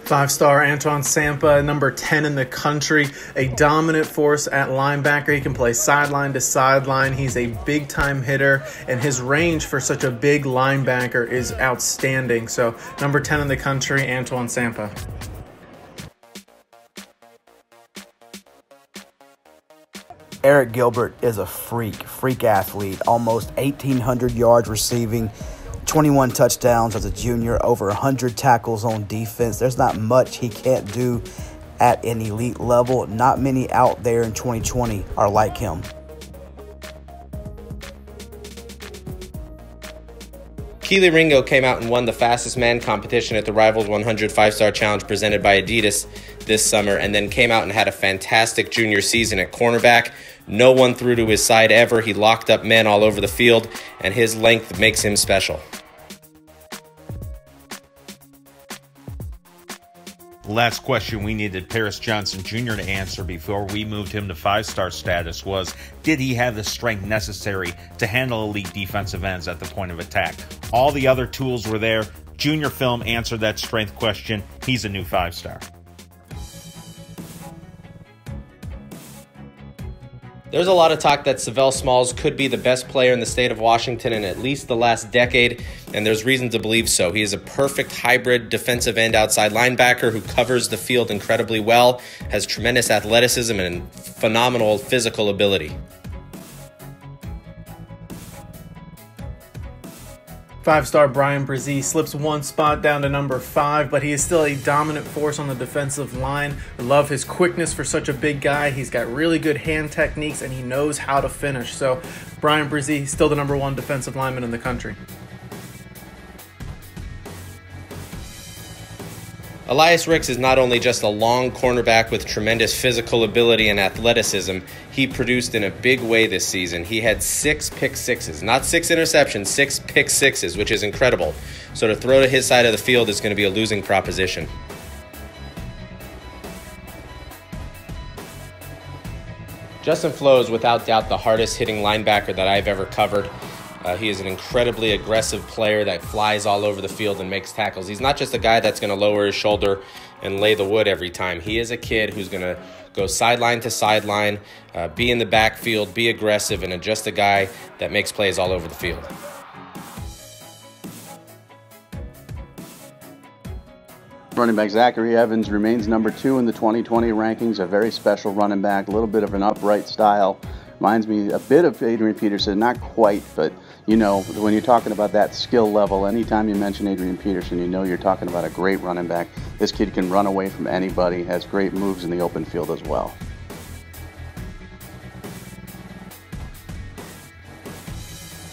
Five-star Antoine Sampa, number 10 in the country, a dominant force at linebacker. He can play sideline to sideline. He's a big-time hitter, and his range for such a big linebacker is outstanding. So, number 10 in the country, Antoine Sampa. Eric Gilbert is a freak athlete, almost 1,800 yards receiving, 21 touchdowns as a junior, over 100 tackles on defense. There's not much he can't do at an elite level. Not many out there in 2020 are like him. Keonte Ringo came out and won the fastest man competition at the Rivals 100 5-Star Challenge presented by Adidas this summer, and then came out and had a fantastic junior season at cornerback. No one threw to his side ever. He locked up men all over the field, and his length makes him special. Last question we needed Paris Johnson Jr. to answer before we moved him to 5-star status was, did he have the strength necessary to handle elite defensive ends at the point of attack? All the other tools were there. Junior film answered that strength question. He's a new 5-star. There's a lot of talk that Savell Smalls could be the best player in the state of Washington in at least the last decade, and there's reason to believe so. He is a perfect hybrid defensive end outside linebacker who covers the field incredibly well, has tremendous athleticism and phenomenal physical ability. Five-star Bryan Bresee slips one spot down to number 5, but he is still a dominant force on the defensive line. I love his quickness for such a big guy. He's got really good hand techniques, and he knows how to finish. So Bryan Bresee, still the number 1 defensive lineman in the country. Eliasrix is not only just a long cornerback with tremendous physical ability and athleticism, he produced in a big way this season. He had 6 pick sixes, not 6 interceptions, 6 pick sixes, which is incredible. So to throw to his side of the field is going to be a losing proposition. Justin Flowe is without doubt the hardest hitting linebacker that I've ever covered. He is an incredibly aggressive player that flies all over the field and makes tackles. He's not just a guy that's going to lower his shoulder and lay the wood every time. He is a kid who's going to go sideline to sideline, be in the backfield, be aggressive, and just a guy that makes plays all over the field. Running back Zachary Evans remains number 2 in the 2020 rankings, a very special running back, a little bit of an upright style. Reminds me a bit of Adrian Peterson, not quite, but you know, when you're talking about that skill level, anytime you mention Adrian Peterson, you know you're talking about a great running back. This kid can run away from anybody, has great moves in the open field as well.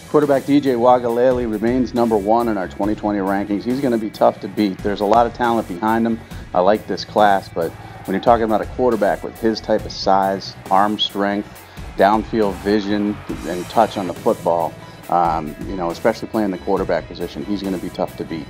Quarterback Djwagga Laylee remains number 1 in our 2020 rankings. He's going to be tough to beat. There's a lot of talent behind him. I like this class, but when you're talking about a quarterback with his type of size, arm strength, downfield vision, and touch on the football, you know, especially playing the quarterback position, he's going to be tough to beat.